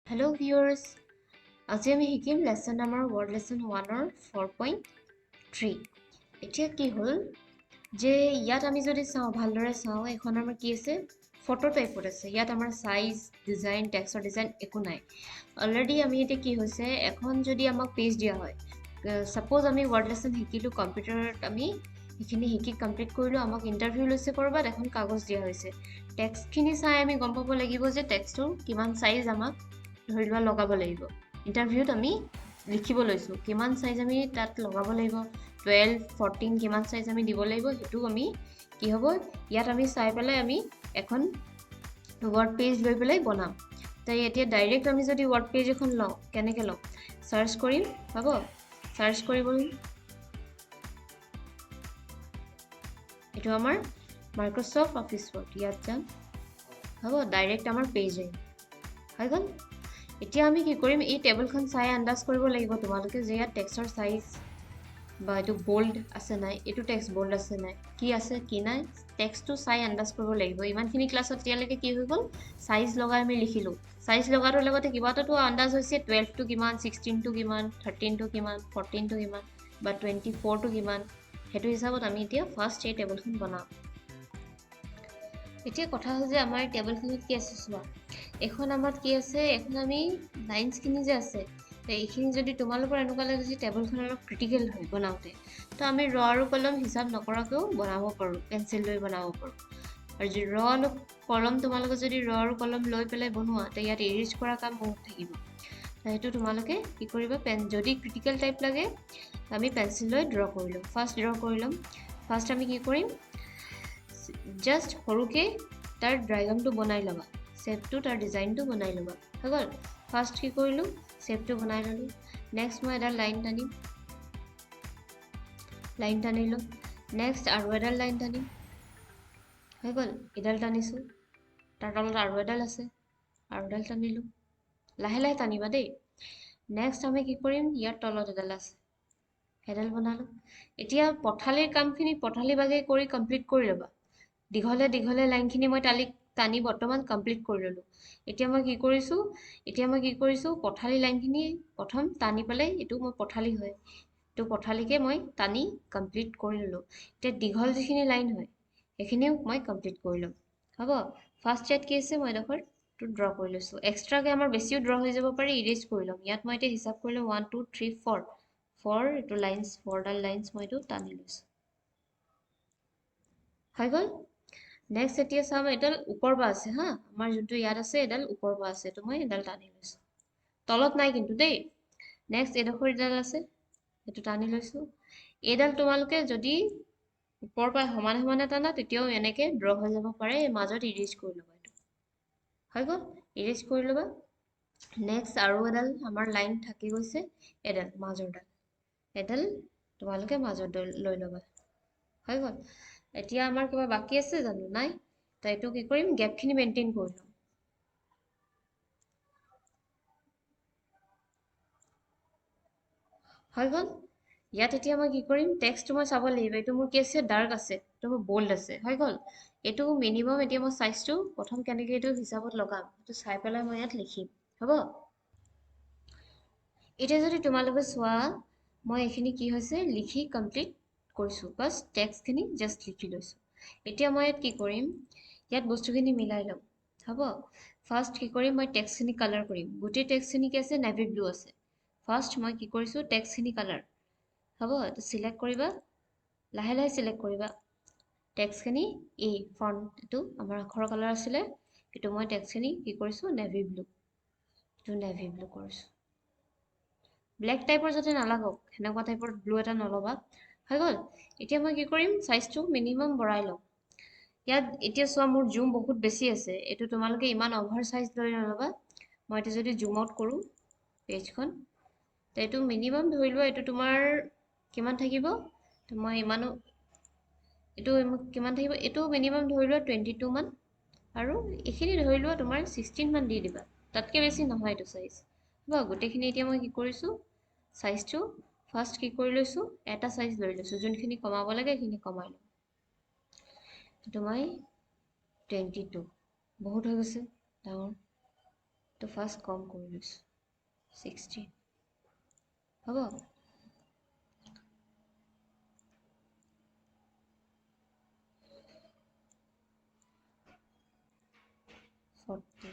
Hello viewers, আজি আমি শিকিম লেসন নাম্বাৰ ৱৰ্ড লেসন 1ৰ 4.3 এতিয়া কি হ'ল যে ইয়াত আমি যদি চাওঁ ভালদৰে চাওঁ এখন আমাৰ কি আছে ফটো টাইপত আছে ইয়াত আমাৰ সাইজ ডিজাইন টেক্সটৰ ডিজাইন একো নাই অলৰেডি আমি এতিয়া কি হৈছে এখন যদি আমাক পেজ দিয়া হয় সাপোজ আমি ৱৰ্ড লেসন শিকিলো কম্পিউটাৰত আমি এইখিনি শিকি কমপ্লিট কৰিলো আমাক ইন্টাৰভিউ লৈছে কৰবাত এখন কাগজ দিয়া হৈছে টেক্সটখিনি চাই আমি গম পাব লাগিব যে টেক্সটৰ কিমান সাইজ আমাক ধৰি লোৱা লগাব লাগিব ইন্টাৰভিউত আমি লিখিব লৈছো কিমান সাইজ আমি তাত লগাব লাগিব 12 14 কিমান সাইজ আমি দিব লাগিব হেতু আমি কি হ'ব ইয়াত আমি চাই পেলাই আমি এখন ওয়ার্ড পেজ লৈ পেলাই বনাম তাই এতিয়া ডাইৰেক্ট আমি যদি ওয়াৰ্ড পেজ এখন লওঁ কেনেকৈ লওঁ সাৰ্চ কৰিম হ'ব সাৰ্চ কৰিবলৈ এটো আমাৰ মাইক্ৰসফট অফিস ওয়াৰ্ড ইয়াত যাম হ'ব ডাইৰেক্ট আমাৰ পেজ আহিব হৈ গ'ল এতিয়া আমি কি কৰিম এই টেবুলখন চাই আন্দাজ কৰিব লাগিব তোমালোকে যে ইয়াত টেক্সটৰ সাইজ বা এটো বোল্ড আছে নাই এটো টেক্সট বোল্ড আছে নাই কি আছে কি নাই টেক্সটটো চাই আন্দাজ কৰিব লাগিব ইমানখিনি ক্লাছত তিয়ালৈকে কি হৈ গ'ল সাইজ লগাই আমি লিখিলো সাইজ লগাৰ লগতে কিবাটো আন্দাজ হৈছে 12 টো কিমান 16 টো কিমান 13 টো কিমান 14 টো কিমান বা 24 টো কিমান হেতু হিচাপত আমি এতিয়া ফাৰ্স্ট এই টেবুলখন বনাম এতিয়া কথা হ'ল যে আমাৰ টেবুলখনত কি আছে চোৱা এখন আমাৰ কি আছে এখন আমি লাইনছখিনি যে আছে এইখিনি যদি তোমালোকৰ এনেকুৱা লাগে যে টেবুলখন অলপ ক্ৰিটিকেল হয় বনাওতে তো আমি ৰ আৰু কলম হিচাপ নকৰাকেও বনাব পাৰো পেন্সিল লৈ বনাব পাৰো আৰু যদি ৰ আৰু কলম তোমালোকে যদি ৰ আৰু কলম লৈ পেলাই বনোৱা তে ইয়াত এৰেজ কৰা কাম বহুত থাকিব সেইটো তোমালোকে কি কৰিবা পেন যদি ক্ৰিটিকেল টাইপ লাগে আমি পেন্সিল লৈ ড্ৰ কৰি লম ফাৰ্স্ট ড্ৰ কৰি লম ফাৰ্স্ট আমি কি কৰিম জাস্ট সৰুকে তাৰ ডায়াগ্ৰামটো বনাই লবা শেপটো তাৰ ডিজাইনটো বনাই লবা হৈ গ'ল ফাৰ্স্ট কি কৰিলো শেপটো বনাই ললো নেক্সট মই এটা লাইন টানিলো নেক্সট আৰু এটা লাইন টানিম হৈ গ'ল এডাল টানিছো তাৰ তলত আৰু এডাল আছে আৰু এডাল টানিলো লাহে লাহে টানিবা দেই নেক্সট আমি কি কৰিম ইয়াৰ তলত এডাল আছে এডাল বনালো এতিয়া পঠালিৰ কামখিনি পঠালি ভাগে কৰি কমপ্লিট কৰি ল'বা দীঘলে দীঘলে লাইনখিনি মই টানি বৰ্তমান কমপ্লিট কৰি ললো এতিয়া মই কি কৰিছো পঠালি লাইনখিনি প্ৰথম টানি পেলাই এটো মই পঠালি হয় তো পঠালিকে মই টানি কমপ্লিট কৰি ললো এতিয়া দীঘল যিখিনি লাইন হয় এখিনিও মই কমপ্লিট কৰি লম হ'ব ফাৰ্স্ট চেট কি আছে মই দেখৰ টু ড্ৰ কৰি লৈছো এক্সট্ৰাকে আমাৰ বেছিও ড্ৰ হৈ যাব পাৰি ইৰেজ কৰি লম ইয়াত মই এতিয়া হিচাপ কৰিলো 1 2 3 4 4 এটো লাইনস 4 ডাল লাইনস মই এটো টানি লৈছো হৈ গ'ল নেক্সট এতিয়া চাম এডাল ওপৰ পা আছে হা আমাৰ যোনটো ইয়াত আছে এডাল ওপৰ পা আছে তো মই এডাল টানি লৈছো তলত নাই কিন্তু দেই নেক্সট এডখৰ এডাল আছে এটো টানি লৈছো এডাল তোমালোকে যদি ওপৰ পা সমান সমানে টানা তেতিয়াও এনেকে ড্ৰ হৈ যাব পাৰে মাজত ইৰেজ কৰি ল'বা এটো হৈ গ'ল ইৰেজ কৰি ল'বা নেক্সট আৰু এডাল আমাৰ লাইন থাকি গৈছে এডাল মাজৰডাল এডাল তোমালোকে মাজত লৈ ল'বা হৈ গ'ল এতিয়া আমাৰ কিবা বাকি আছে জানো নাই তো এটো কি কৰিম গ্যাপখিনি মেইনটেইন কৰি লম হৈ গ'ল ইয়াত এতিয়া মই কি কৰিম টেক্সটটো মই চাব লাগিব এটো মোৰ কি আছে ডাৰ্ক আছে এটো মোৰ বোল্ড আছে হৈ গ'ল এটো মিনিমাম এতিয়া মই সাইজটো প্ৰথম কেনেকৈ এটো হিচাপত লগাম এটো চাই পেলাই মই ইয়াত লিখিম হ'ব এটা যদি তোমালোকে চোৱা মই এখিনি কি হৈছে লিখি কমপ্লিট কৰিছো বাস টেক্সটখিনি জাস্ট লিখি লৈছো এতিয়া মই ইয়াত কি কৰিম ইয়াত বস্তুখিনি মিলাই লম হ'ব ফাৰ্স্ট কি কৰিম মই টেক্সটখিনি কালাৰ কৰিম গোটেই টেক্সটখিনি কি আছে নেভি ব্লু আছে ফাৰ্স্ট মই কি কৰিছো টেক্সটখিনি কালাৰ হ'ব তো সিলেক্ট কৰিবা লাহে লাহে সিলেক্ট কৰিবা টেক্সটখিনি এই ফন্টটো আমাৰ আখৰৰ কালাৰ আছিল কিন্তু মই টেক্সটখিনি কি কৰিছো নেভি ব্লু কৰিছো ব্ল্যাক টাইপৰ যাতে নালাগক হেনেকুৱা টাইপৰ ব্লু এটা নলবা হৈ গ'ল এতিয়া মই কি কৰিম সাইজটো মিনিমাম বঢ়াই লম ইয়াত এতিয়া চোৱা মোৰ জুম বহুত বেছি আছে এটো তোমালোকে ইমান অভাৰ সাইজ লৈ নলবা মই এটা যদি জুম আউট কৰো পেজখন তো এটো মিনিমাম ধৰি লোৱা এটো তোমাৰ কিমান থাকিব তো মই ইমানো এটো কিমান থাকিব এটো মিনিমাম ধৰি লোৱা 22 মান আৰু এখিনি ধৰি লোৱা তোমাৰ 16 মান দি দিবা তাতকে বেছি নহয় এটো সাইজ বা গোটেখিনি এতিয়া মই কি কৰিছো সাইজটো ফাৰ্স্ট কি কৰি লৈছো এটা সাইজ লৈ লৈছো যোনখিনি কমাব লাগে এখিনি কমাই লম তো মই 22 বহুত হৈ গৈছে ডাঙৰ তো ফাৰ্ষ্ট কম কৰি লৈছোঁ 16 হ'ব 14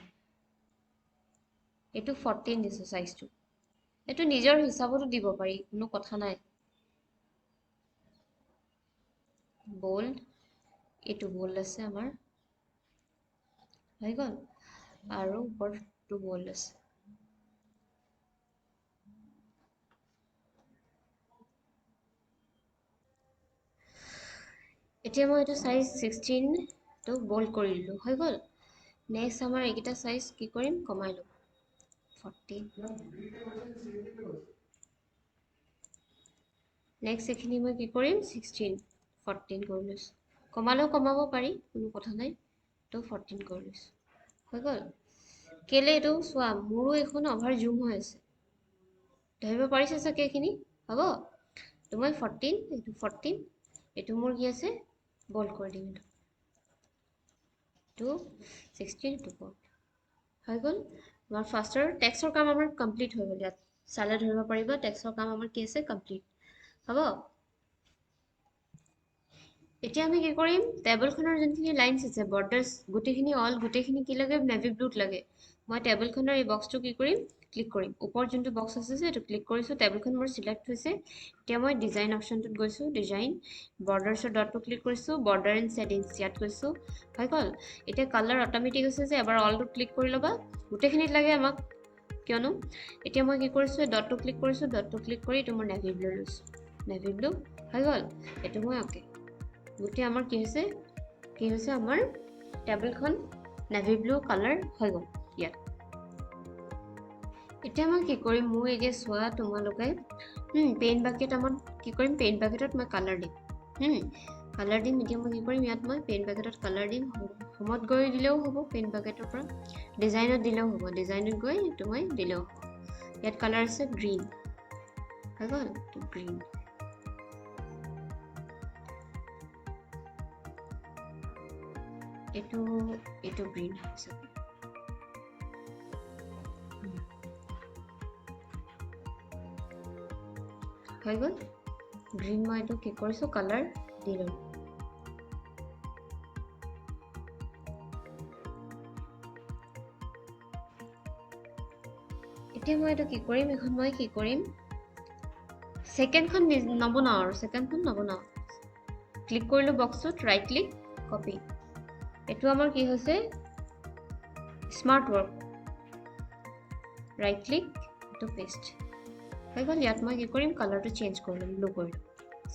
এইটো 14 দিছোঁ সাইজটো এইটো নিজৰ হিচাপতো দিব পাৰি কোনো কথা নাই bold এইটো bold আছে আমাৰ হৈ গ'ল আৰু ওপৰটো bold আছে এতিয়া মই এইটো সাইজ 16 টো bold কৰি দিলোঁ হৈ গ'ল নেক্সট আমাৰ এইকেইটা সাইজ কি কৰিম কমাই লম 14 নেক্সট এখিনি মই কি কৰিম 16 14 কৰি লৈছোঁ কমালেও কমাব পাৰি কোনো কথা নাই তো 14 কৰি লৈছোঁ হৈ গ'ল কেলে এইটো চোৱা মোৰো এখন অভাৰ জুম হৈ আছে ধৰিব পাৰিছে চাগে এখিনি হ'ব তো মই 14 এইটো মোৰ কি আছে বল্ড কৰি দিম এইটো 16 টু বল্ড হৈ গ'ল আমাৰ ফাৰ্ষ্টৰ টেক্সৰ কাম আমাৰ কমপ্লিট হৈ গ'ল ইয়াত চালে ধৰিব পাৰিব টেক্সৰ কাম আমাৰ কি আছে কমপ্লিট হ'ব এতিয়া আমি কি কৰিম টেবলখনৰ যোনখিনি লাইনছ আছে বৰ্ডাৰ্ছ গোটেইখিনি কি লাগে নেভি ব্লুত লাগে মই টেবলখনৰ এই বক্সটো কি কৰিম ক্লিক কৰিম ওপৰত যোনটো বক্স আছে যে এইটো ক্লিক কৰিছোঁ টেবলখন মোৰ সিলেক্ট হৈছে এতিয়া মই ডিজাইন অপশ্যনটোত গৈছোঁ ডিজাইন বৰ্ডাৰ্ছৰ ডটটো ক্লিক কৰিছোঁ বৰ্ডাৰ এণ্ড ছেটিংছ ইয়াত গৈছোঁ হৈ গ'ল এতিয়া কালাৰ অট'মেটিক আছে যে এবাৰ অলটো ক্লিক কৰি ল'বা গোটেইখিনিত লাগে আমাক কিয়নো এতিয়া মই কি কৰিছোঁ ডটটো ক্লিক কৰিছোঁ ডটটো ক্লিক কৰি এইটো মই নেভি ব্লু লৈছোঁ নেভি ব্লু হৈ গ'ল এইটো মই অ'কে গোটেই আমাৰ কি হৈছে আমাৰ টেবলখন নেভি ব্লু কালাৰ হৈ গ'ল ইয়াত এতিয়া মই কি কৰিম মোৰ এতিয়া চোৱা তোমালোকে পেইণ্ট বাকেট আমাৰ কি কৰিম পেইণ্ট বাকেটত মই কালাৰ দিম কালাৰ দিম এতিয়া মই কি কৰিম ইয়াত মই পেইণ্ট বাকেটত কালাৰ দিম হোমত গৈ দিলেও হ'ব পেইণ্ট বাকেটৰ পৰা ডিজাইনত দিলেও হ'ব ডিজাইনত গৈ এইটো মই দিলেও হ'ব ইয়াত কালাৰ আছে গ্ৰীণ হৈ গ'ল গ্ৰীণ এইটো গ্ৰীণ হৈছে হৈ গ'ল গ্ৰীণ মই এইটো কি কৰিছোঁ কালাৰ দি ল'ম এতিয়া মই এইটো কি কৰিম এখন মই কি কৰিম সেকেন্ডখন নবনাও আৰু সেকেন্ডখন নবনাও ক্লিক কৰিলোঁ বক্সটোত ৰাইট ক্লিক কপি এইটো আমাৰ কি হৈছে স্মাৰ্ট ৱৰ্ক ৰাইট ক্লিক এইটো পেষ্ট হৈ গ'ল ইয়াত মই কি কৰিম কালাৰটো চেঞ্জ কৰি ল'ম ব্লু কৰি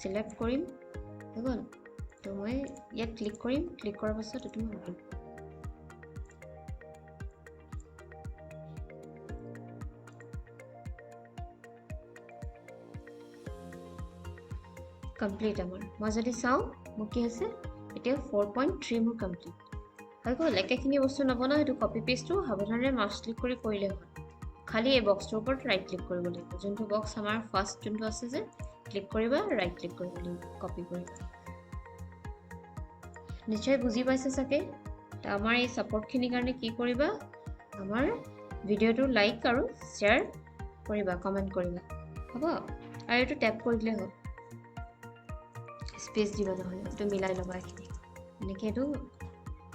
সিলেক্ট কৰিম হৈ গ'ল তো মই ইয়াত ক্লিক কৰিম ক্লিক কৰাৰ পাছত এইটো মই ব্লু কমপ্লিট আমাৰ মই যদি চাওঁ মোৰ কি হৈছে এতিয়া 4.3 মোৰ কমপ্লিট হৈ গ'ল একেখিনি বস্তু নবনাও সেইটো কপি পেষ্টটো সাৱধানে মাউছ ক্লিক কৰি কৰিলে হ'ল খালি এই বক্সটোৰ ওপৰত ৰাইট ক্লিক কৰিব লাগিব যোনটো বক্স আমাৰ ফাৰ্ষ্ট যোনটো আছে যে ক্লিক কৰিবা ৰাইট ক্লিক কৰিব লাগিব কপি কৰিবা নিশ্চয় বুজি পাইছে চাগে তো আমাৰ এই সাপোৰ্টখিনিৰ কাৰণে কি কৰিবা আমাৰ ভিডিঅ'টো লাইক আৰু শ্বেয়াৰ কৰিবা কমেণ্ট কৰিবা হ'ব আৰু এইটো টেপ কৰি দিলে হ'ল স্পেচ দিব নহ'লে এইটো মিলাই ল'বা এইখিনি এনেকৈ এইটো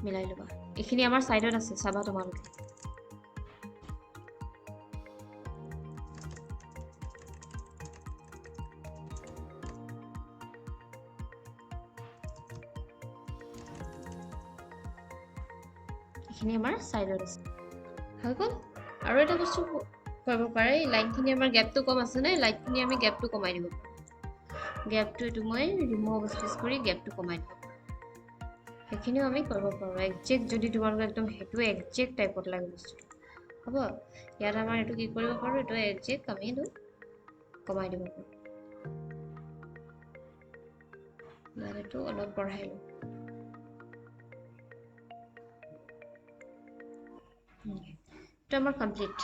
মিলাই ল'বা এইখিনি আমাৰ সাইডত আছে চাবা তোমালোকে এইখিনি আমাৰ সাইডত আছে হৈ গ'ল আৰু এটা বস্তু কৰিব পাৰে এই লাইনখিনি আমাৰ গ্যাপটো কম আছে নে লাইনখিনি আমি গ্যাপটো কমাই দিব গ্যাপটো এইটো মই ৰিমুভ স্পেচ কৰি গ্যাপটো কমাই দিম সেইখিনিও আমি কৰিব পাৰোঁ একজেক্ট যদি তোমালোকে একদম সেইটো একজেক্ট টাইপত লাগে বস্তুটো হ'ব ইয়াত আমাৰ এইটো কি কৰিব পাৰোঁ এইটো একজেক্ট আমি এইটো কমাই দিব পাৰোঁ ইয়াত এইটো অলপ বঢ়াই লওঁ এইটো আমাৰ কমপ্লিট